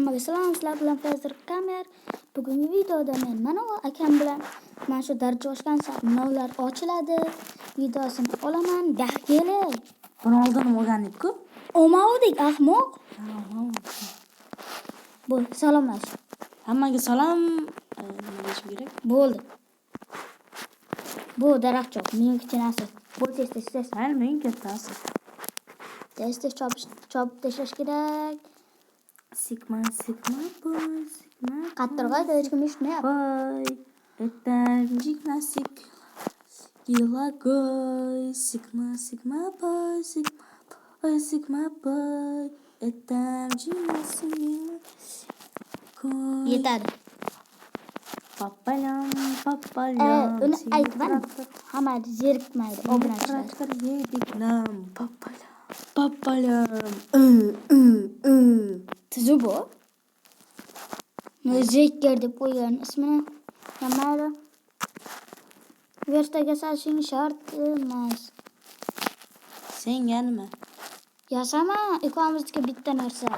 Hammaga salom, sizlar bilan Fazir Kamer. Bugungi videoda men mana akam bilan mana shu daraja oshgan sinovlar ochiladi videosini olaman. Keling. Buni oldin o'rgandik-ku. Olmadik, ahmoq. Bo'l, salomlash. Hammaga salom. Nima deyishim kerak? Bo'ldi. Bu daraxtchoq, mening kichkinasi. Bu tez. Mayli, men kattasi. Tez chopib tashlash kerak. Sigma boy, sigma. Qattiqroq hech kim eshitmayapti. Boy, это gimnastik. Gilagoy, sigma boy, sigma boy, это gimnastik. Yetadi. Papalam. Uni aytman. Hamma zerikmaydi, obunachilar. Yedik-lam, papalam. Tuzu bu. Zeker deb qo'ygan ismini. Mayli. Verstaga sashing shart emas. Senga nima? Yasama, ikomimizga bitta narsa.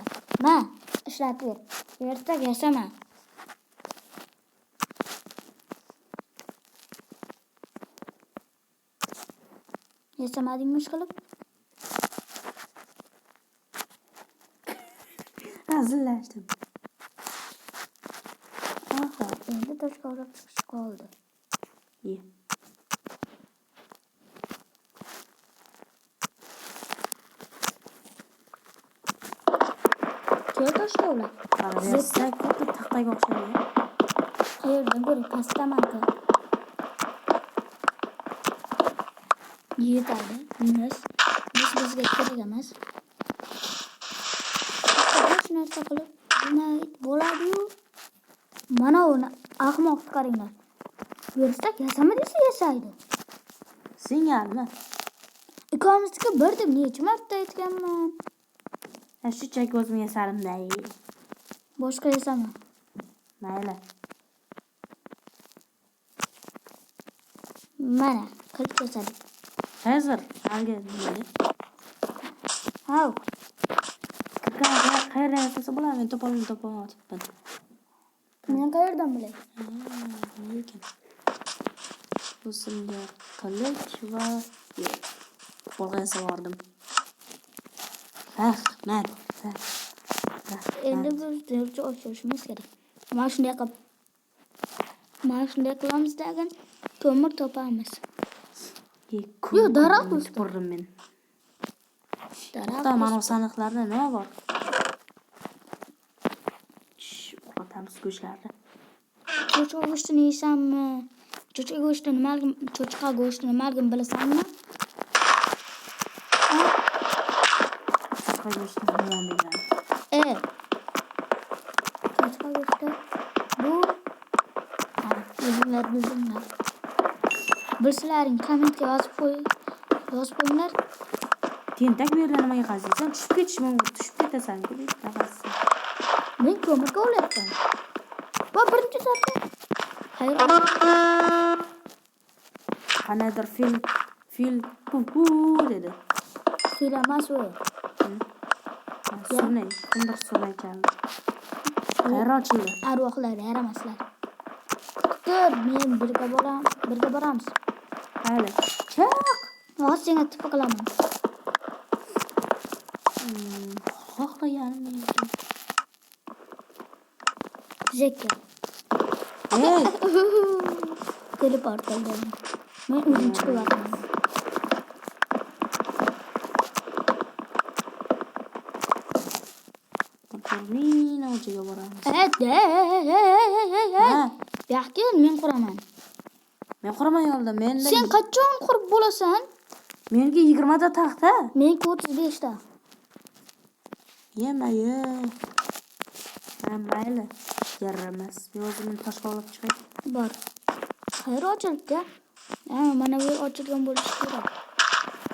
Ma, ishlatib ber. Verstag yasama. Yasamadingmi ish qilib? Hazillashdim. Aha, endi toshga olib chiqish qoldi. Ye. Kel toshga ular. Qaraversa, katta taxtaga o'xshaydi. Qayerda bir pastamanka. Yetadi. Bizga kerak emas. Hech narsa qilib bo'ladi-yu. Mana uni ahmoq chiqaringlar. Versak yasama desa yasaydi. Senga nima? Ikomimizga bir deb necha marta aytganman. Shunchaki o'zim yasarimday. Boshqa yasama. Mayli. Mana, qilib yasadik. Hozir halga nima? Hav. Qayerdan yasasa bo'ladi? Men to'polmayapman. Men qayerdan bilay? Lekin o'zimga qilich va bolg'a yasavordim. Rahmat. Endi biz daraja ochishimiz kerak. Mana shunday qilamiz degan ko'mir topamiz. Yo'q, daraxt ko'rdim men. Daraxt. Mana saniqlarda nima bor? Otamiz go'shtlarni. Cho'chqa go'shtini yeysanmi? Cho'chqa go'shtini nimaligini bilasanmi? Cho'chqa go'shtini yomon biladi. Cho'chqa go'shti bu o'zinglar bildinglar. Bilsalaring kommentga yozib qo'yinglar. Tentak bu yerda nimaga qaziysan? Tushib ketish mumkin. Tushib ketasan-ku deb taqassin. Men ko'mirga olyapman. Va birinchi safar. Xayr. Qanaydir fil dedi. Fil emas u. Surnay, bundoq surnay chaldi. Qayerga ochildi? Arvohlar yaramaslar. Tur, men birga boramiz. Mayli. Chiq. Hozir senga tipi qilaman. Xohlaganim. Zeker. Teleport qildim. Men o'zim chiqib olaman. Mina o'chiga boramiz. Yaxki men quraman. Men quraman yo'lda. Sen qachon qurib bo'lasan? Menga 20 ta taxta. Menga 35 ta. Yema-ye. Mayli. Yaramas. Men o'zimni toshga olib chiqay. Bor. Qayerga ochildi? Mana bu yer ochilgan bo'lishi kerak.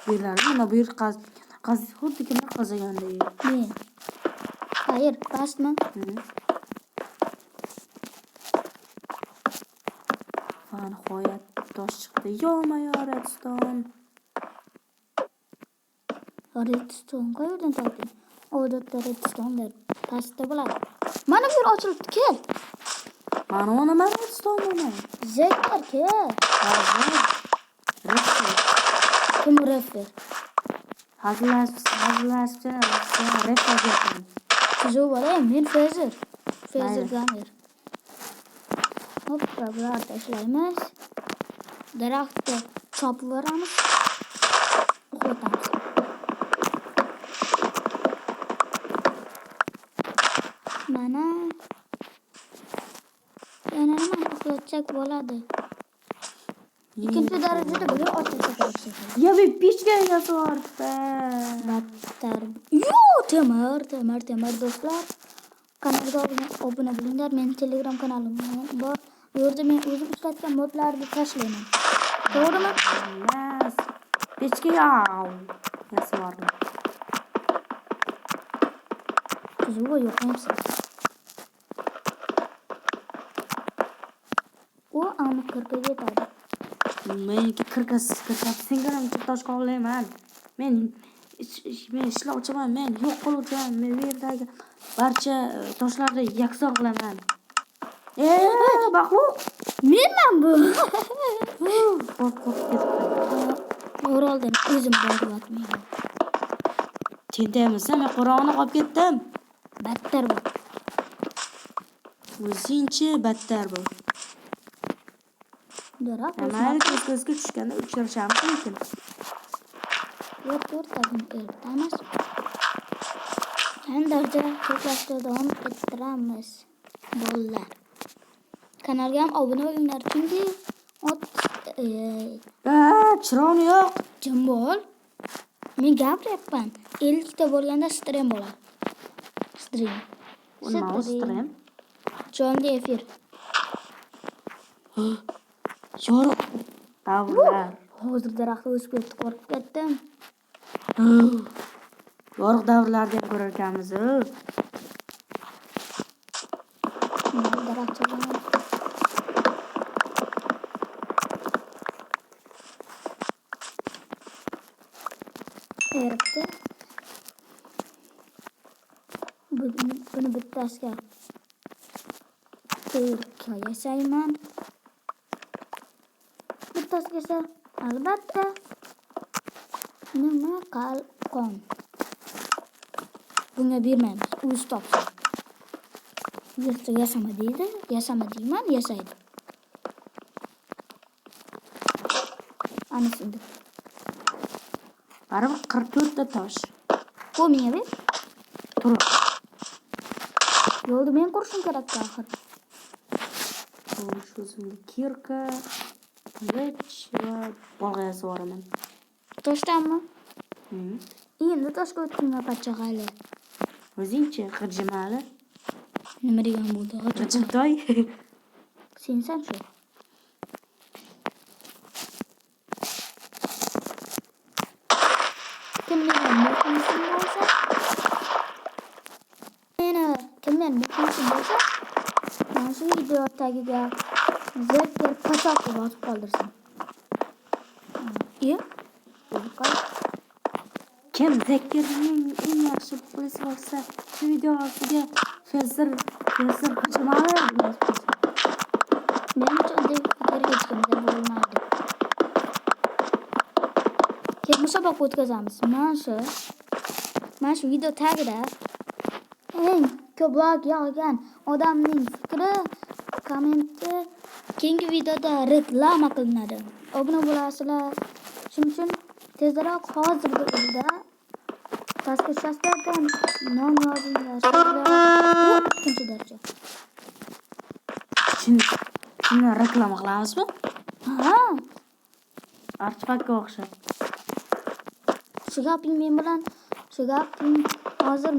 Yerlarni nima bu yer xuddi kimlar qazagandek. Men. Hayır, pastmi? Va nihoyat tosh chiqdi. Yo-mayo redstone. Redstone qayerdan topding? Odatda redstonelar pastda bo'ladi. Mana bu yer ochilibdi, kel. Mana ona men istolmayman. Zeklar kel. Hozir. Kim refer? Hazırlaş, rep yapıyorum. Sizu var ya, men Fezer. Fezer Aynen. gamer. Hop, bular tashlaymiz. Daraxtga chopib yuboramiz. Uxlatamiz. Mana yana nima uxlatsak bo'ladi. Ikkinchi darajada buni ochilsa kerak. Ya bir pichka egasi bor be. Battar. Yo, temir do'stlar. Kanalga obuna bo'linglar. Mening Telegram kanalim bor. Bu yerda men o'zim ishlatgan modlarni tashlayman. To'g'rimi? Yes. Pichka yav. Egasi bor. Qizuv yo'qmisiz? U aniq kirib ketadi. Meniki kirkasiz senga ham tosh qolmayman. Men ishlovchiman, men yo'q qiluvchiman. Men bu yerdagi barcha toshlarni yakson qilaman. Baqu. Menman bu. Qo'rqib ketdim. O'roldan o'zim boryapman. Tendaymisan, men qo'rog'ini qolib ketdim. Battar bu. O'zingchi battar bu. Daraxt Mayli ko'zga tushganda uchrashamiz mumkin. Yo'q, emas. Handarda ko'plashda davom ettiramiz. Bolalar. Kanalga ham obuna bo'linglar, chunki Chiroqni yo'q. jim bo'l. Men gapiryapman. 50 ta bo'lganda stream bo'ladi. Stream. Nima stream? Jonli efir. Yo'q. Davlar. Hozir daraxt o'sib ketdi, qo'rqib ketdim. Yo'q davrlarda ham ko'rar ekanmiz. Daraxt chaqaman. Eribdi. Buni bittasiga ko'rka yasayman. Bittasiga esa albatta nima qalqon. Bunga bermaymiz. O'zi topsin. Yasama deydi. Yasama deyman, yasaydi. Ana shunda. Baribir 44 ta tosh. Bu menga ber. Tur. Yo'lda men qurishim kerak axir. O'zimga kirka, lich va bolg'asi boraman. Toshdanmi? Endi toshga o'tdingmi pachag'ali? O'zingchi qirjimali. Nima degan bo'ldi? Qirjimtoy. Sensan shu. Kimlarning muhimsin bo'lsa? Kimlarning muhimsin bo'lsa? Mana shu video tagiga Zeker Pachak deb yozib qoldirsin. Kim Zekerning eng yaxshi polisi bo'lsa, shu video ostiga Fezer qirjimali. Menimcha unday fikrga hech kimda bo'lmaydi. Musobaqa o'tkazamiz. Mana shu video tagida eng ko'p like yog'gan odamning fikri kommenti keyingi videoda reklama qilinadi. Obuna bo'lasizlar. Shuning uchun tezroq hozirgi o'zida pastga shaslardan nom yozinglar. Ikkinchi daraja. Shuni reklama qilamizmi? Ha. Archivga o'xshab. Shu gaping men bilan, shu gaping hozir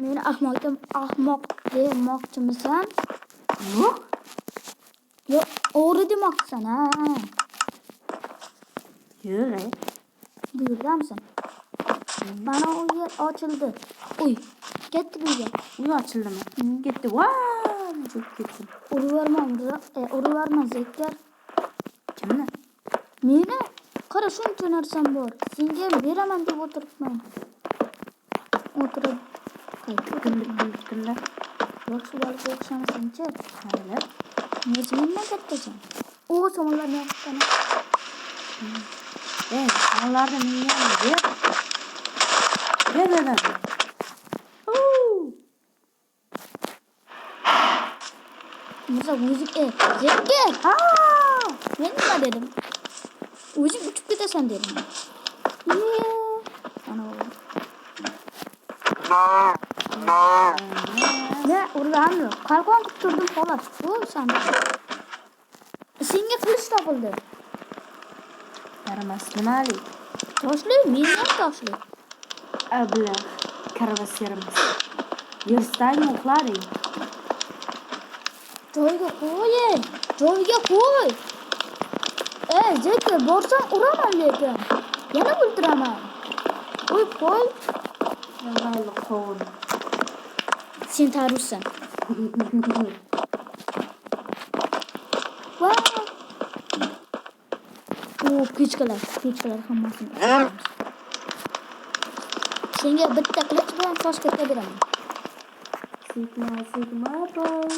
meni ahmoq demoqchimisan? Yo'q. Yo'q, o'g'ri demoqchisan, ha. Yo'q. Buyurganmisan? Mana u yer ochildi. Uy, ketdi bu yer. Uy ochildimi? Ketdi. Voy, cho'kib ketdim. Uriverma Zeker. Kimni? Meni qara shuncha narsam bor. Senga beraman deb o'tiribman. O'tirib qaytib Kimda? yaxshi bolaga o'xshamasanchi. Mayli. Necha mendan kattasan? O, somonlarni yoqibsan. Samonlarni menga ber. Ber. Mirzo o'zing Zekker. Men nima dedim? O'zing uchib ketasan dedim. Ana u. Ne urganmi? Qalqon qilib turdim xolos. O, san. Senga qilich topildi. Yaramas nimali? Toshli, men ham toshli. Abla karvas yaramas. Yerstang uxlaring. Joyga qo'y. Zekker, borsam uraman lekin. Yana o'ldiraman. Qo'y. Mayli qovun. Sen tarussan. Va. O, pichkalar hammasini. Senga bitta qilich bilan tosh ketaveraman. Sigma boy.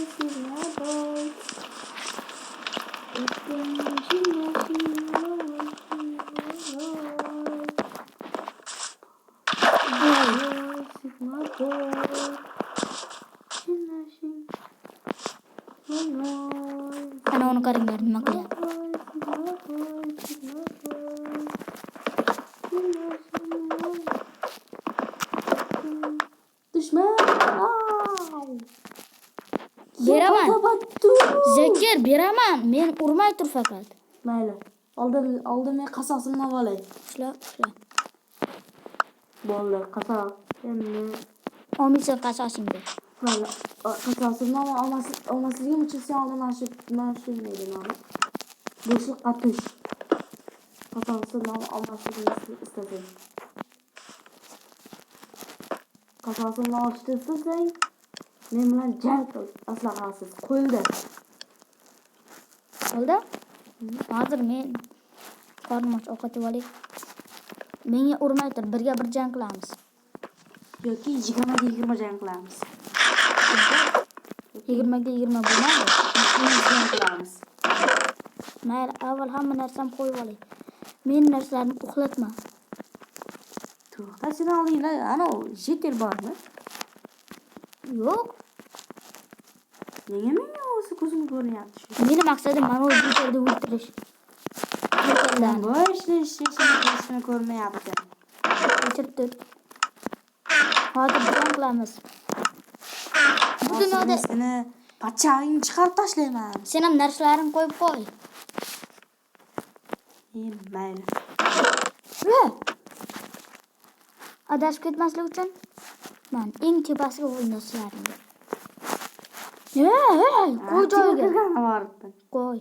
Ana onu qaringlar nima qilyapti. Dushman. Beraman. Zekker, beraman. Men urmay tur faqat. Mayli. Oldin men qasosimni olay. Ishla. Bo'ldi, qasos. Endi Olmaysan qasosingni. mayli. Qasosimni olmasligim uchun sen oldin mana shu nima? Bo'shliqqa tush. Qasosimni olmasligimni istasang. Qasosimni olishni istasang, men bilan jang qil. Aslahasiz. Qo'lda. Bo'ldi? Hozir men qormoch ovqat yeb olay. Menga urmay tur, birga bir jang qilamiz. Yoki 20 jang qilamiz. 20 ga 20 bo'lmaydi. Jang qilamiz. Mayli, avval hamma narsam qo'yib olay. Men narsalarni uxlatma. To'xta, sen olinglar. Ana, Zekker bormi? Yo'q. Nega o'zi ko'zim ko'ryapti shu? Meni maqsadim mana bu Zekkerni o'ldirish. Bosh ishni ko'rmayapti. O'chirib tur. Hozir jang qilamiz. Bu dunyoda seni pachag'ingni chiqarib tashlayman. sen ham narsalaringni qo'yib qo'y. Mayli. Adashib ketmaslik uchun men eng tepasiga qo'y narsalaringni. Qo'y joyiga. Qo'y.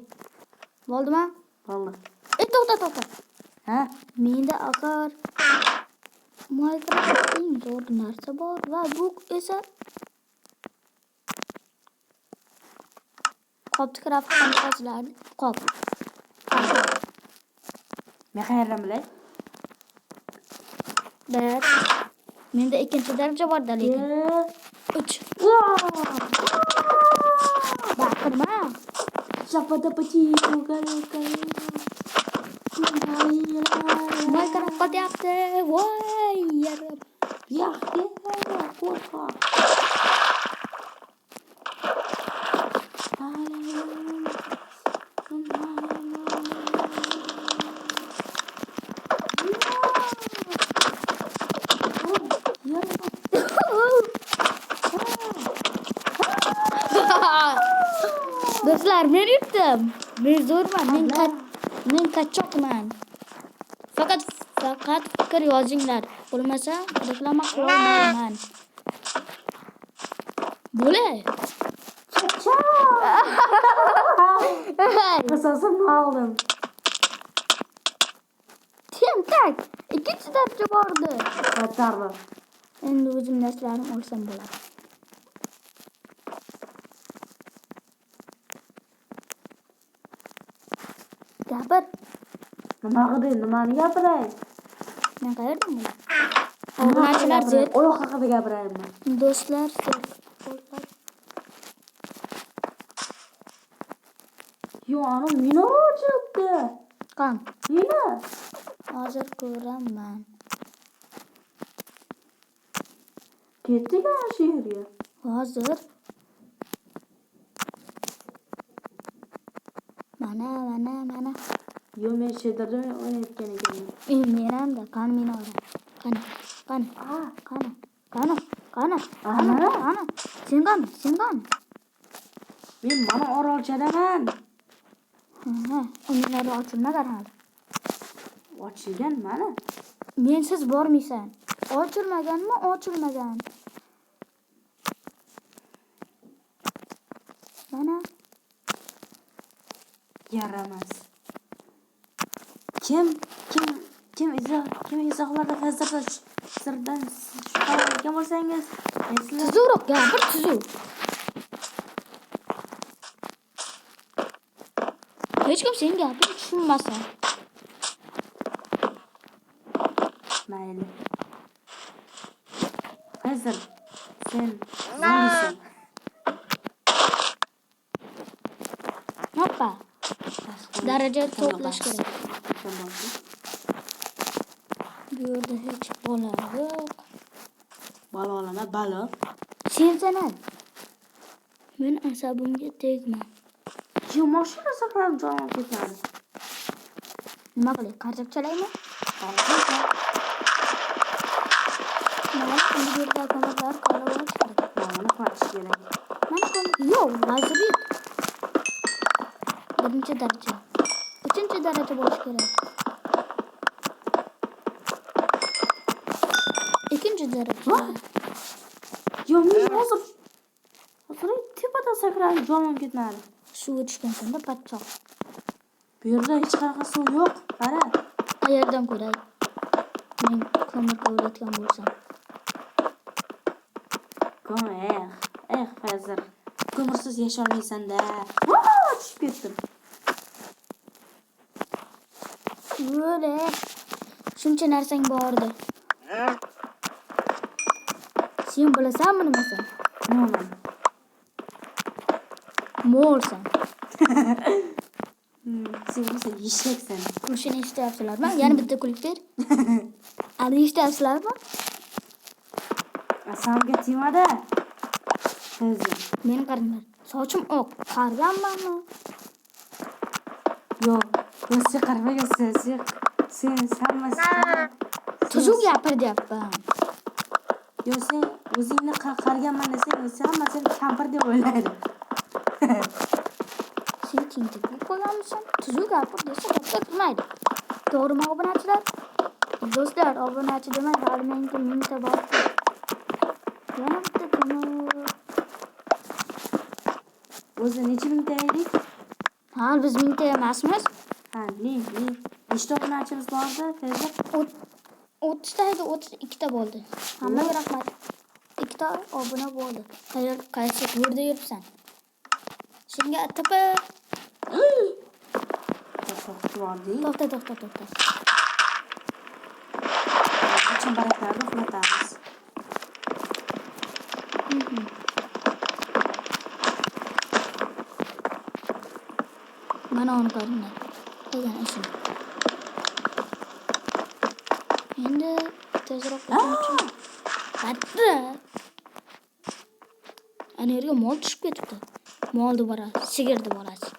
Bo'ldimi? Bo'ldi. To'xta. Ha? Menda agar Minecraft eng zo'r narsa bor va bu esa qopni craft qiladi. Qop. Men qayerdan bilay? Menda ikkinchi daraja bor-da lekin. 3. Baqirma. Shapada pati Minecraft qotyapti. Voy, yarab. Yaxshi, qo'rqa. Do'stlar, men yutdim. Men zo'rman. Men qachchoqman. Faqat fikr yozinglar. Bo'lmasa, reklama qilolmayman. Bo'lay. Qasosimni oldim. Tentak. Ikkinchi daraja bordi. Battarmi? Endi o'zim narsalarimni olsam bo'ladi. Gapir. Nima qilding? Nimani gapiray? Men qayerdan bilaman? Obunachilar oyoq haqida gapiraymi? Do'stlar, Yo, ana minora ochilibdi. Qan. Nima? Hozir ko'raman. Ketdik ana shu yerga. Hozir. Mana. Yo, men shedarda o'ynayotgan ekanman. Men ham da qani minora. Qani. Qani. Sen qani? Men mana orolchadaman. Ha, minora ochilmagan hali. Ochilgan mana. Mensiz bormaysan. Ochilmagan. Mana. Yaramas. Kim izohlarda hozirda sirdan shubhalangan bo'lsangiz, men sizlar Tuzukroq gapir, tuzuk. Hech kim sen gapini tushunmasa. mayli. Hozir sen zombisan. Hoppa. Daraja to'plash kerak. Bu yerda hech bola yo'q. Balo. Sen sanal. Men asabimga tegma. Yo, mashina sakrab jonim ketadi. Nima qilay? Qarsak chalaymi? Mana bu yerda ko'maklar qolaveradi. Mana qilish kerak. Yo'q, vazirlik. Birinchi daraja. Uchinchi daraja bo'lish kerak. Ikkinchi daraja. Yo, men hozir tepada sakrab jonim ketmadi. Suvga tushgansanda patchoq. Bu yerda hech qanaqa suv yo'q. Qara. Qayerdan ko'ray? Men ko'mir kovlayotgan bo'lsam. Hozir ko'mirsiz yasholmaysan-da. Tushib ketdim. Yo'le. Shuncha narsang bordi. Sen bilasanmi nimasan? Noman. Mo'lsan. Sen esa eshaksan. Qo'shini eshityapsizlarmi? Yana bitta kulib ber. Ali eshityapsizlarmi? Asamga tegmadi. Hozir. Men qaranglar. Sochim oq. Qarganmanmi? Yo'q, sen qaramagansan. Sen sanmasdan. Tuzuk gapir deyapman. Yo, sen o'zingni qarganman desang, hamma seni kampir deb o'ylaydi. Sen tinchlikka qo'yganmisan? Tuzuk gapir desa gapga kirmaydi. To'g'rimi obunachilar? Do'stlar, obunachi demay, hali menga mingta bor. Yana bitta ko'mir. O'zi necha mingta edik? Ha, biz mingta emasmiz. Ha, ne? Nechta obunachimiz bordi? Hozir 30 ta edi, 32 ta bo'ldi. Hammaga rahmat. 2 ta obuna bo'ldi. Qaysi yo'lda yuribsan? Senga tepa. To'xta. Chambaraklarni uxlatamiz. Mana onu qaranglar. Qilgan ishim. Endi tezroq o'tmoqchiman. Qattiq. Ana yerga mol tushib ketibdi. Molni borasi, sigirni borasi.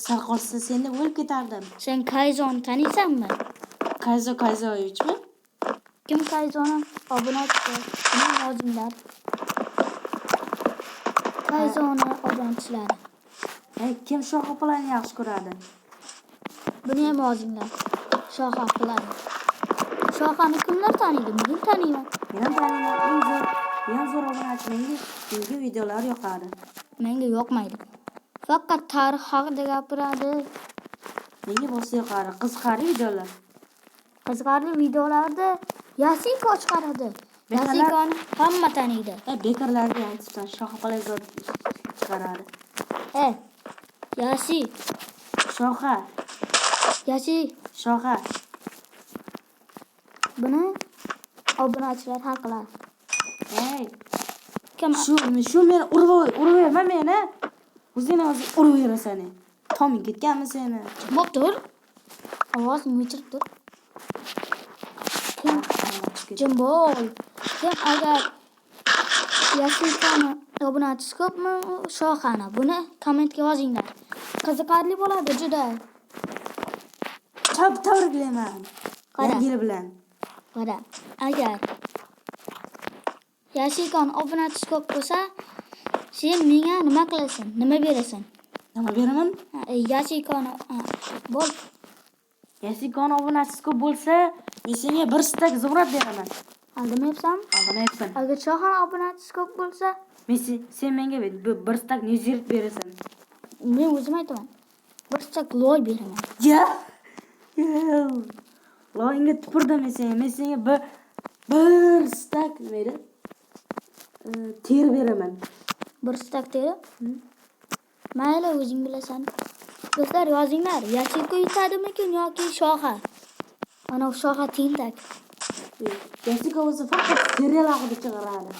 Sal qolsa seni o'lib ketardim. Sen Kayzonni taniysanmi? Kayzovichmi? Kim Kayzoni? Obunachi. Uning lozimlar. Kayzoni obunachilari. Kim shoh opalani yaxshi ko'radi? Buni ham lozimlar. Shoh opalari. Shohani kimlar taniydi? Men taniyman. Men ham taniyman. Eng zo'r obunachi menga videolar yoqadi. Menga yoqmaydi. Faqat tarix haqida gapiradi. Menga bo'lsa yoqadi. Qiziqarli videolar. Qiziqarli videolarda Yasiko chiqaradi. Yasikoni hamma taniydi. Bekorlarga aytibsan, shoh opalar zo'r chiqaradi. Yasi. Shoha. Buni obunachilar hal qiladi. Shu meni urib meni. O'zingni o'zing uraverasan. Toming ketganmi seni? Bo'p tur. Ovozingni o'chirib tur. Jim bo'l. Sen agar Yasikani obunachisi ko'pmi, Shohani? Buni kommentga yozinglar. Qiziqarli bo'ladi juda. Tabriklayman. Yangi yil bilan. Qara, agar Yasikani obunachisi ko'p bo'lsa, sen menga nima qilasan? Nima berasan? Nima beraman? Yasikani bo'l. Yasikani obunachisi ko'p bo'lsa, men senga bir stak zumrad beraman. Aldamayapsanmi? Aldamayapsan. Agar Shohani obunachisi ko'p bo'lsa, Sen menga bir stak nezirit berasan. men o'zim aytaman. Bir stak loy beraman. Ya. Loyingga tupurdim men senga bir stak nima edi? Ter beraman. Bir stak teri? Mayli, o'zing bilasan. Do'stlar, yozinglar. Yasiko yetadimikin yoki Shoha? Mana Shoha tentak. Yasiko o'zi faqat serial haqida chiqaradi.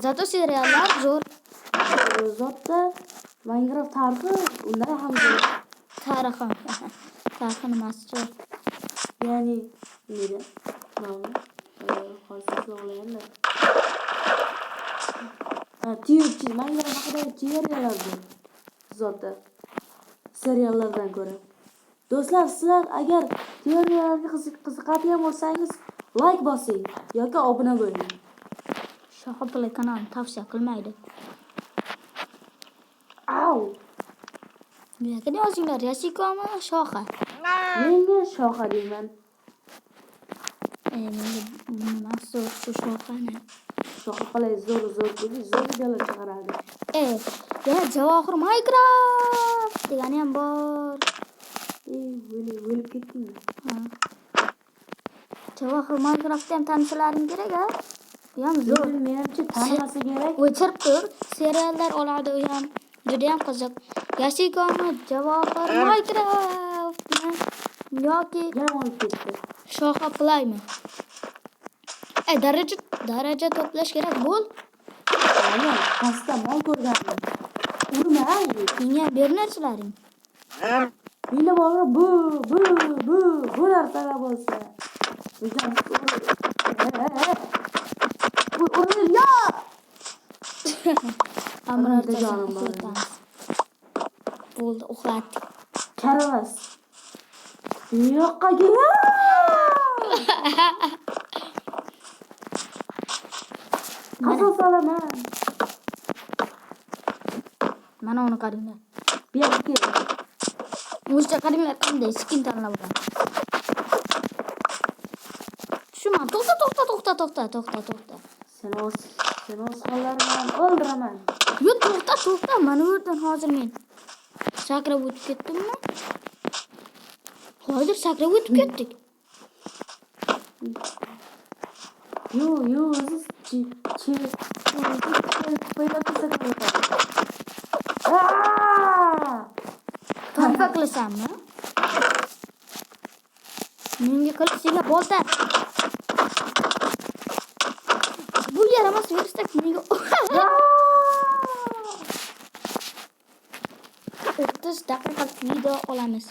Zato seriallar zo'r. Zotda Minecraft tarixi undan ham zo'r. Tarixi nimasi zo'r? Ya'ni nima? Hozir so'g'layanda. Minecraft haqida seriallar zo'r. Zotda seriallardan ko'ra. Do'stlar, sizlar agar seriallarga qiziqadigan bo'lsangiz, like bosing yoki obuna bo'ling. Shoha Play kanalini tavsiya qilmaydi. Au! Lekin yozinglar, Yasikomi, Shoha? Menga Shoha deyman. Menga nima zo'r shu Shohani. Shoha Play zo'r videolar chiqaradi. Ya Javohir Minecraft degani ham bor. O'lib ketdingmi? Javohir Minecraftda ham tanishlaring kerak-a? Bu ham zo'r. Menimcha tanimasa kerak. O'chirib tur, seriallar oladi u ham. Juda ham qiziq. Yasikomi, Javohir Minecraft yoki Yomon ketdi. Shoha Playmi? Daraja to'plash kerak bo'l. Mana pastda mol ko'rgandim. Urma, Menga ber narsalaring. menda bor bu narsalar bo'lsa. Bu o'rin yo. Amrata jonim bor. Bo'ldi, uxlatdik. Karavas. Yo'qqa kel. Qasam solaman. Mana uni qaringlar. Bu yerga kel. O'sha qaringlar qanday skin tanlab olgan. Shuma, to'xta. Sen o'z qo'llaring bilan o'ldiraman. Yo'q, to'xta. Mana bu yerdan hozir men sakrab o'tib ketdimmi? Hozir sakrab o'tib ketdik. Yo, Qanaqa qilasanmi? Menga qilishga bolta. Bu yaramas virusda menga 30 daqiqa video olamiz.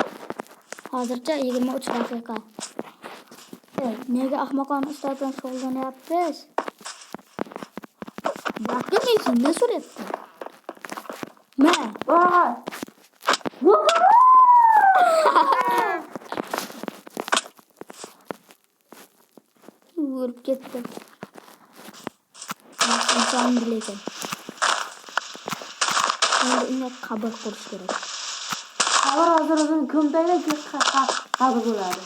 Hozircha 23 daqiqa. Nega ahmoqona istardan shug'ullanyapsiz? Bakın ne suratda? Ma. O'lib ketdi. İnsan bilekan. Endi unga qabr qurish kerak. Qabr hozir ko'mdayda qabr bo'ladi.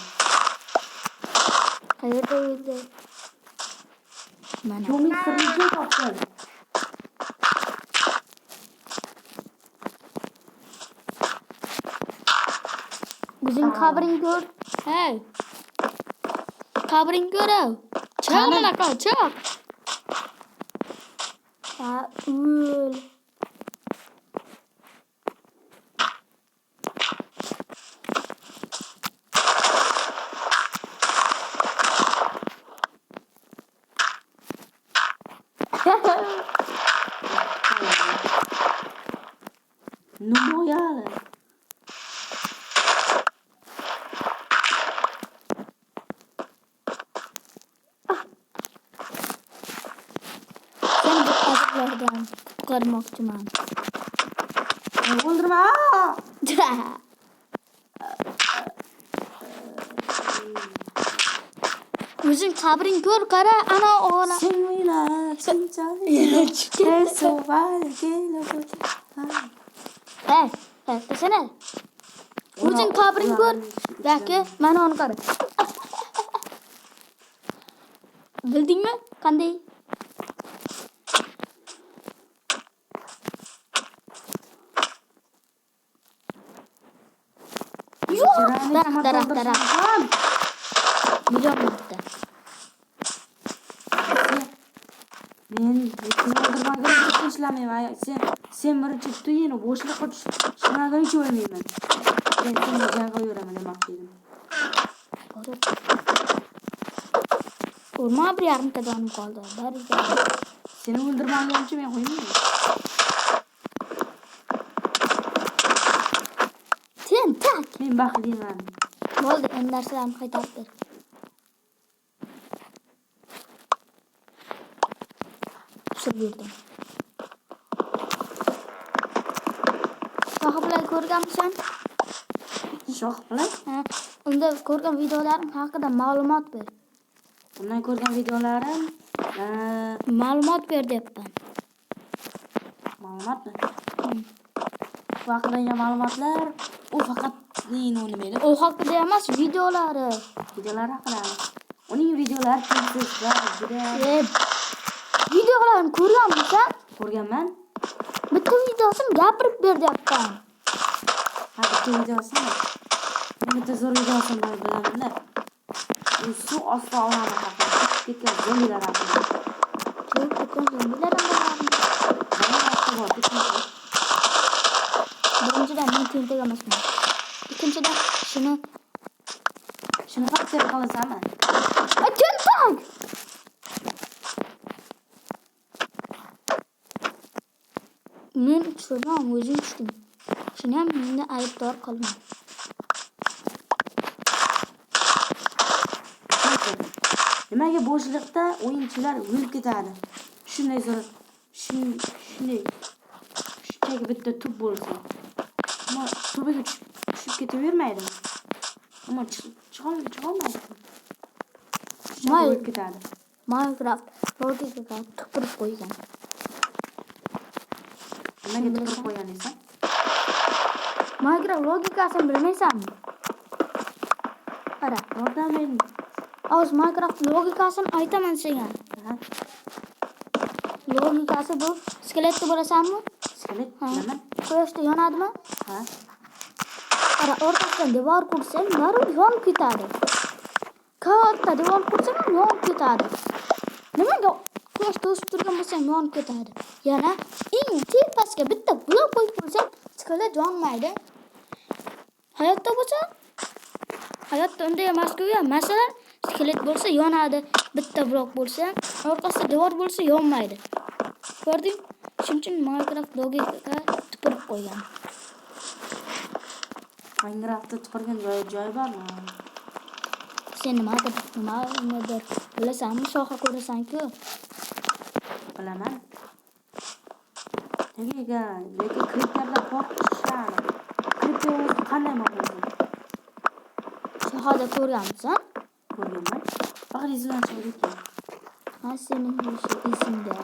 Qayerda o'zi? Mana. Ko'mik sirliga topgan. O'zing qabring ko'r. Hey. Qabring ko'rav. Chiq mana qol, chiq. O'l. Numoyali. Sen bu azoblardan qutqarmoqchiman. O'ldirma. O'zing qabring ko'r, qara, ana ola. Sen o'ylab, sinchalik. Kesoval kelib. Tasana. O'zing qabring ko'r. Yoki mana uni qara. Bildingmi? Qanday? Yo'q, daraxt. Million marta. Men o'ldirmagan ishlamayman. Sen birinchi tuyini bo'shliqqa tushmaguncha o'lmayman. Men seni jangga yuraman demoqchi edim. Urma, bir yarimta jonim qoldi. Seni o'ldirmaguncha men qo'ymayman. Sen tak. Men baxtliman. Bo'ldi, endi narsalarni qaytarib ber. Tushib yurdim. Sohiblar ko'rganmisan? Shoh bilan Unda ko'rgan videolarim haqida ma'lumot ber. undan ko'rgan videolarim Ma'lumot ber deyapman. ma'lumotmi? Bu haqidagi ma'lumotlar u faqat nima edi? U haqida emas, videolari. Videolar haqida. Uning videolari tezliklar juda Videolarini ko'rganmisan? ko'rganman. Bitta videosini gapirib ber deyapman. Ha, bitta videosini. Men bitta zo'r videosini bilaman-da. U suv osti olami haqida. Ketgan zombilar haqida. Ketgan zombilar haqida. Birinchidan men tentak emasman. Ikkinchidan shuni faqat qilasanmi? Tentak! Men tushirdim, o'zing tushding. Shuni ham meni aybdor qilma. Nimaga bo'shliqda o'yinchilar o'lib ketadi? Shunday zo'r, shunday shunchaki bitta tub bo'lsa. Ammo tubiga tushib ketavermaydi. Ammo chiqolmaydi. Shunday o'lib ketadi. Minecraft logikaga tupurib qo'ygan. Nimaga tupurib qo'ygan deysan? Minecraft logikasini bilmaysanmi? Qara, Yordam bering. hozir Minecraft logikasini aytaman senga. Logikasi bu skeletni bilasanmi? Skelet bilaman. Quyoshda yonadimi? Ha. Qara, o'rtasidan devor qursang, darrov yonib ketadi. Katta devor qursang ham yonib ketadi. Nimaga quyoshda o'sib turgan bo'lsang yonib ketadi? Yana eng tepasiga bitta blok qo'yib qo'ysang, skelet yonmaydi. Hayotda bo'lsa, hayotda unday emas-ku. Masalan, skelet bo'lsa yonadi, bitta blok bo'lsa, orqasida devor bo'lsa yonmaydi. Ko'rding? Shuning uchun Minecraft logikaga tupurib qo'ygan. Minecraftda tupurgan joyi bormi? Sen nimadir bilasanmi? Soha ko'rasan-ku. Bilaman. Lekin kriplardan qo'rqishadi. Kriplar qanday bo'ladi? Sohada ko'rganmisan? Ko'rganman. Faqat izlan chiqdi. Ha, sening esingda.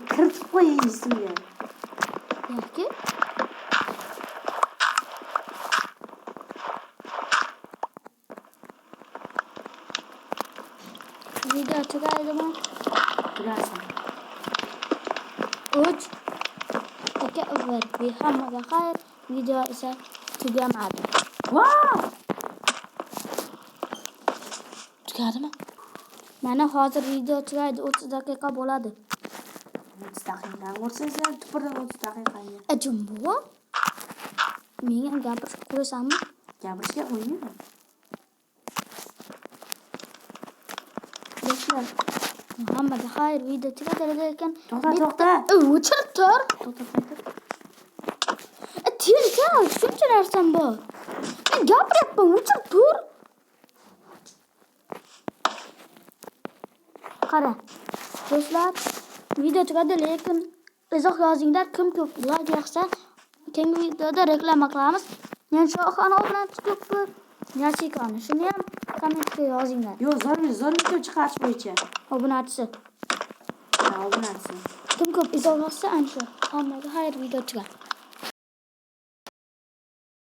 Kiritib qo'y esimga. Yoki video tugaydimi? Bilasan. 3 2 1 hammaga xayr. Video esa tugamadi. Wow! Tugadimi? Mana hozir video tugaydi, 30 daqiqa bo'ladi. 30 daqiqa. O'rsansan, tupurdan 30 daqiqa. Jumbo? Menga gapirib qo'yasanmi? Gapirishga qo'ymayman. Do'stlar, Hammaga xayr, video tugadi ekan. To'xta. O'chirib tur. Telka shuncha narsam bor. Men gapiryapman, o'chirib tur. Qara. Do'stlar, video tugadi, lekin izoh yozinglar, kim ko'p like yoqsa, keyingi videoda reklama qilamiz. Men Shohona obunachi ko'p bir Yasikani. Shuni ham kommentga yozinglar. Yo'q, zo'r video chiqarish bo'yicha. Obunachisi. Obunachisi. Kim ko'p izoh yozsa, ana shu. Hammaga xayr, video tugadi.